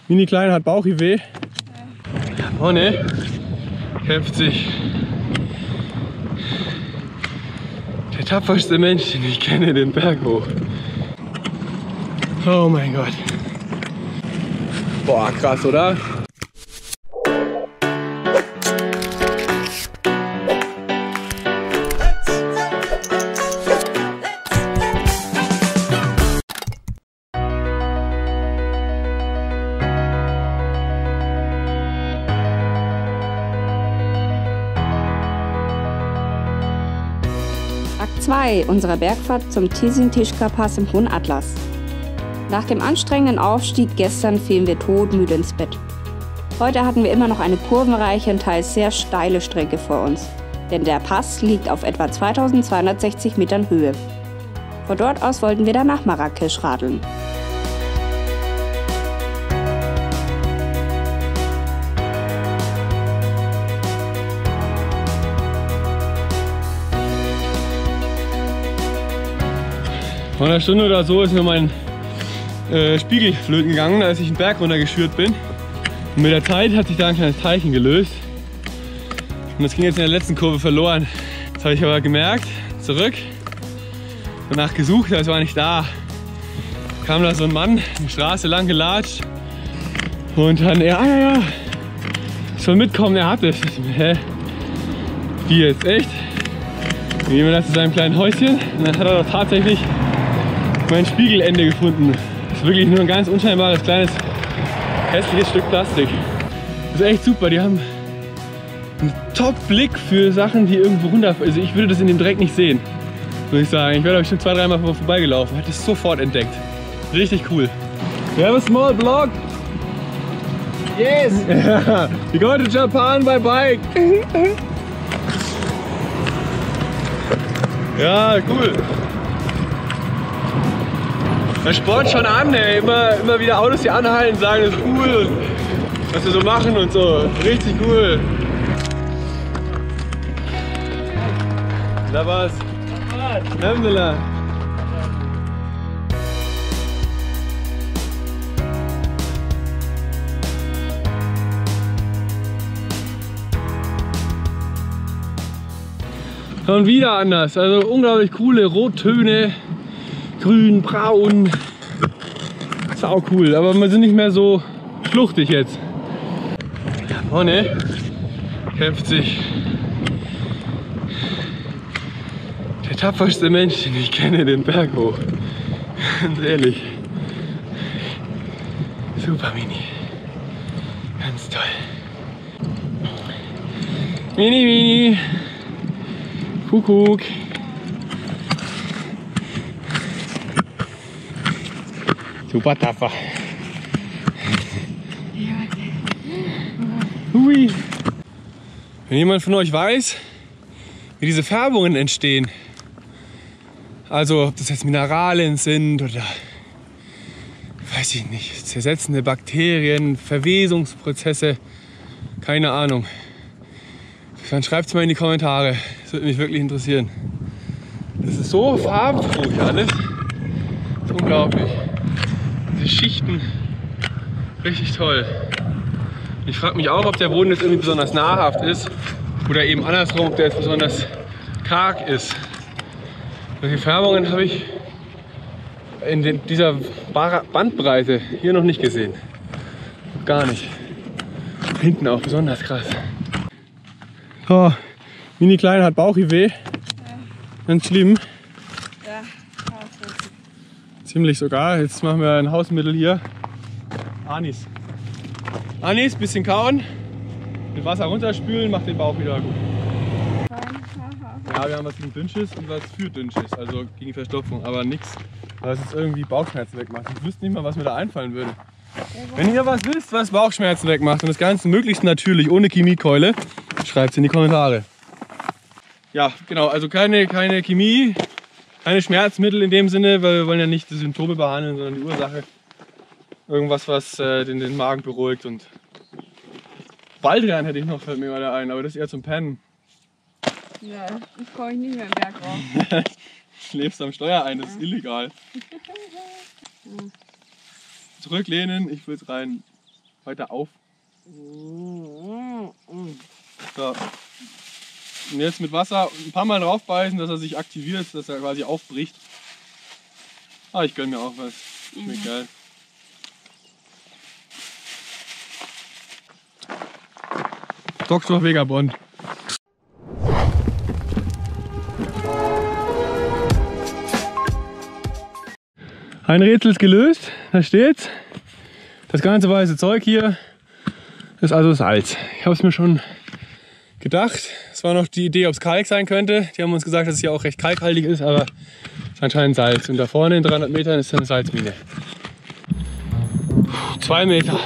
Mini Klein hat Bauchweh. Oh ne, kämpft sich. Der tapferste Mensch, den ich kenne, den Berg hoch. Oh mein Gott. Boah, krass, oder? Tag 2 unserer Bergfahrt zum Tesin-Tischka-Pass im Hohen Atlas. Nach dem anstrengenden Aufstieg gestern fielen wir todmüde ins Bett. Heute hatten wir immer noch eine kurvenreiche und teils sehr steile Strecke vor uns, denn der Pass liegt auf etwa 2260 Metern Höhe. Von dort aus wollten wir dann nach Marrakesch radeln. Vor einer Stunde oder so ist mir mein Spiegel flöten gegangen, als ich den Berg runtergeschürt bin. Und mit der Zeit hat sich da ein kleines Teilchen gelöst. Und das ging jetzt in der letzten Kurve verloren. Das habe ich aber gemerkt, zurück, danach gesucht, aber es war nicht da. Kam da so ein Mann, die Straße lang gelatscht und dann ja, soll mitkommen, er hat es. Hä? Wie jetzt, echt? Dann gehen wir da zu seinem kleinen Häuschen und dann hat er doch tatsächlich mein Spiegelende gefunden. Das ist wirklich nur ein ganz unscheinbares, kleines, hässliches Stück Plastik. Das ist echt super, die haben einen Top-Blick für Sachen, die irgendwo runterfallen. Also ich würde das in dem Dreck nicht sehen, würde ich sagen. Ich wäre bestimmt 2-3 Mal vorbeigelaufen, hätte es sofort entdeckt. Richtig cool. We have a small blog. Yes! Yeah. We go to Japan by bike. Ja, cool. Man spornt schon an, ey. Immer wieder Autos hier anhalten, sagen, das ist cool und was wir so machen und so. Richtig cool. Da war's. Alhamdulillah. Und wieder anders, also unglaublich coole Rottöne, grün, braun, sau cool, aber wir sind nicht mehr so schluchtig jetzt. Da vorne kämpft sich der tapferste Mensch, den ich kenne, den Berg hoch. Ganz ehrlich, super Mini, ganz toll. Mini. Kuckuck. Super tapfer. Hui. Wenn jemand von euch weiß, wie diese Färbungen entstehen, also ob das jetzt Mineralien sind oder weiß ich nicht, zersetzende Bakterien, Verwesungsprozesse, keine Ahnung. Dann schreibt es mal in die Kommentare. Das würde mich wirklich interessieren. Das ist so farbenfroh hier alles. Das ist unglaublich. Diese Schichten. Richtig toll. Ich frage mich auch, ob der Boden jetzt irgendwie besonders nahrhaft ist. Oder eben andersrum, ob der jetzt besonders karg ist. Solche Färbungen habe ich in dieser Bandbreite hier noch nicht gesehen. Gar nicht. Hinten auch besonders krass. Oh, Mini Klein hat Bauchweh. Ja. Ganz schlimm. Ja, ziemlich sogar. Jetzt machen wir ein Hausmittel hier. Anis. Anis, bisschen kauen, mit Wasser runterspülen, macht den Bauch wieder gut. Ja, wir haben was gegen Dünnschiss und was für Dünnschiss, also gegen Verstopfung, aber nichts, was jetzt irgendwie Bauchschmerzen wegmacht. Ich wüsste nicht mal, was mir da einfallen würde. Wenn ihr was wisst, was Bauchschmerzen wegmacht und das Ganze möglichst natürlich, ohne Chemiekeule, schreibt es in die Kommentare. Ja, genau, also keine Chemie, keine Schmerzmittel in dem Sinne, weil wir wollen ja nicht die Symptome behandeln, sondern die Ursache. Irgendwas, was den Magen beruhigt und Baldrian hätte ich noch, fällt mir gerade ein, aber das ist eher zum Pennen. Ja, ich komme nicht mehr im Berg rauf. Schläfst am Steuer ein, das ist illegal. Zurücklehnen, ich will rein weiter auf. So. Und jetzt mit Wasser ein paar Mal draufbeißen, dass er sich aktiviert, dass er quasi aufbricht. Ah, ich gönne mir auch was. Schmeckt geil. Dr. Vegabond. Ein Rätsel ist gelöst, da steht's. Das ganze weiße Zeug hier ist also Salz. Ich habe es mir schon gedacht. Es war noch die Idee, ob es Kalk sein könnte. Die haben uns gesagt, dass es ja auch recht kalkhaltig ist, aber es ist anscheinend Salz. Und da vorne in 300 Metern ist eine Salzmine. 2 Meter.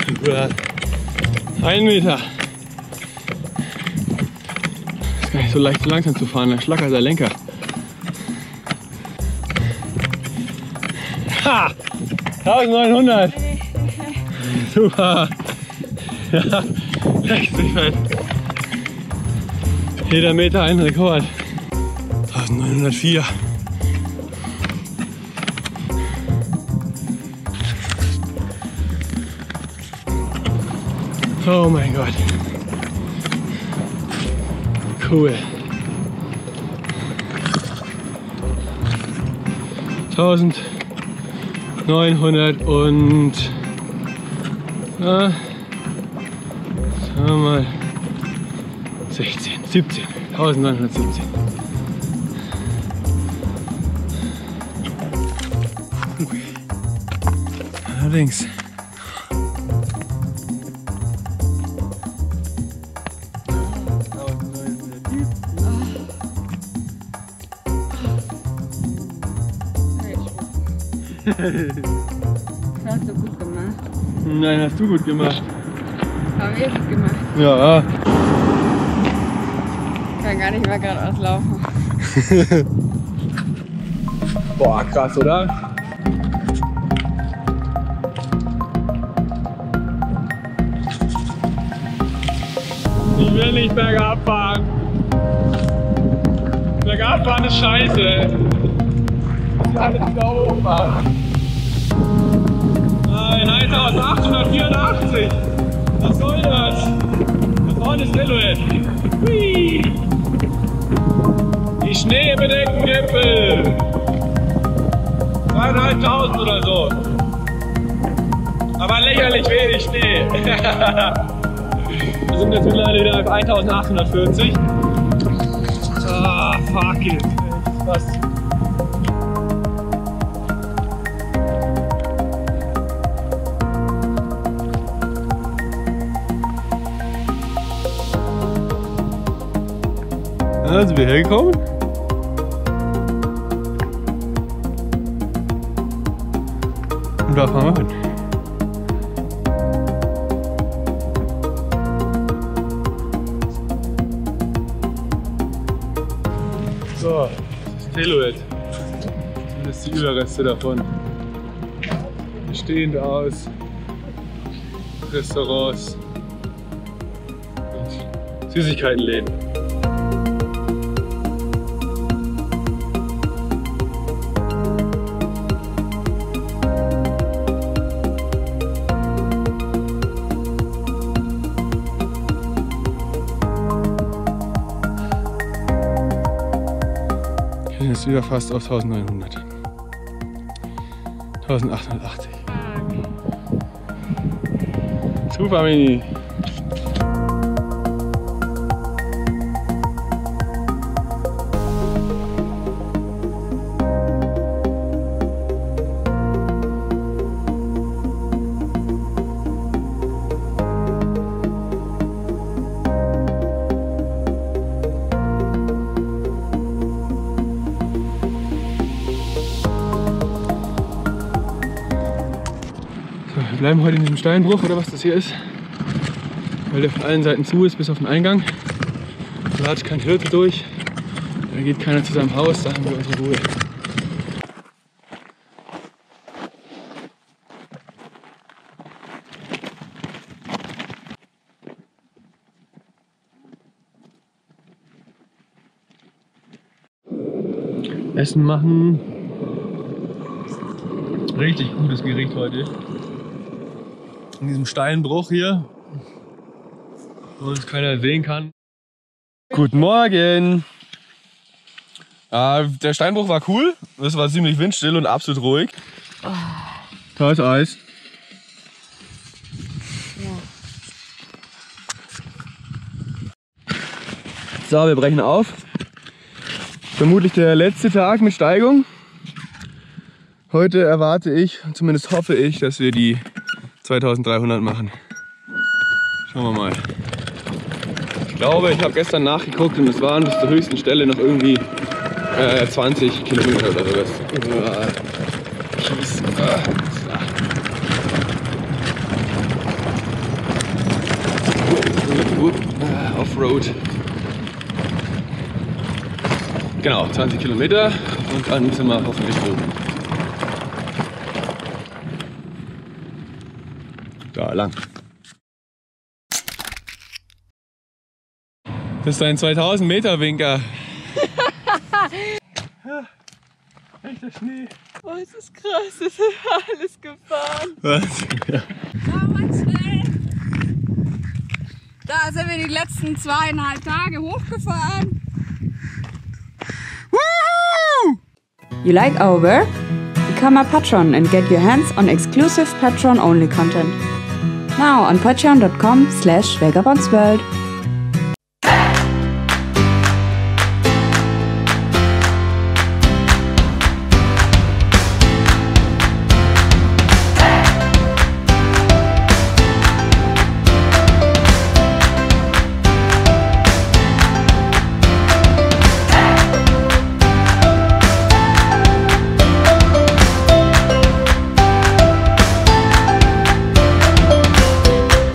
Über 1 Meter. Ist gar nicht so leicht, so langsam zu fahren. Da schlackert der Lenker. Ha! 1900! Super! Ja, richtig fett. Jeder Meter ein Rekord. 1904. Oh mein Gott. Cool. 1900 und sagen wir mal 17. 1917. Allerdings. Das hast du gut gemacht. Nein, hast du gut gemacht. Haben wir gut gemacht. Ja. Ich kann gar nicht mehr geradeaus laufen. Boah, krass, oder? Ich will nicht bergab fahren. Bergab fahren ist scheiße. Alles wieder hoch fahren. Nein, 1884. Was soll das? Da vorne ist Silhouette. Hui. Die schneebedeckten Gipfel. 2.500 oder so. Aber lächerlich wenig Schnee. Wir sind jetzt mittlerweile wieder auf 1840. Ah, fuck it. Was? Da sind wir hergekommen. Und da fahren wir hin. So, das ist Silhouette. Das sind die Überreste davon. Bestehend aus Restaurants und Süßigkeitenläden. Jetzt wieder fast auf 1900. 1880. Super Mini. Wir bleiben heute in diesem Steinbruch oder was das hier ist, weil der von allen Seiten zu ist, bis auf den Eingang. Da latscht kein Hirte durch, da geht keiner zu seinem Haus, da haben wir unsere Ruhe. Essen machen. Richtig gutes Gericht heute. In diesem Steinbruch hier, wo uns keiner sehen kann. Guten Morgen! Der Steinbruch war cool. Es war ziemlich windstill und absolut ruhig. Da ist Eis. So, wir brechen auf. Vermutlich der letzte Tag mit Steigung. Heute erwarte ich, zumindest hoffe ich, dass wir die 2300 machen. Schauen wir mal. Ich glaube, ich habe gestern nachgeguckt und es waren bis zur höchsten Stelle noch irgendwie 20 Kilometer oder sowas. Kies. Offroad. Genau, 20 Kilometer und dann sind wir hoffentlich oben. Da lang. Das ist ein 2000 Meter Winker. Echter Schnee. Oh, es ist krass, es ist alles gefahren. Was? Ja. Oh, Mann, schnell. Da sind wir die letzten 2,5 Tage hochgefahren. Woo! You like our work? Become a patron and get your hands on exclusive Patron-only content. Now on patreon.com/vagabondsworld.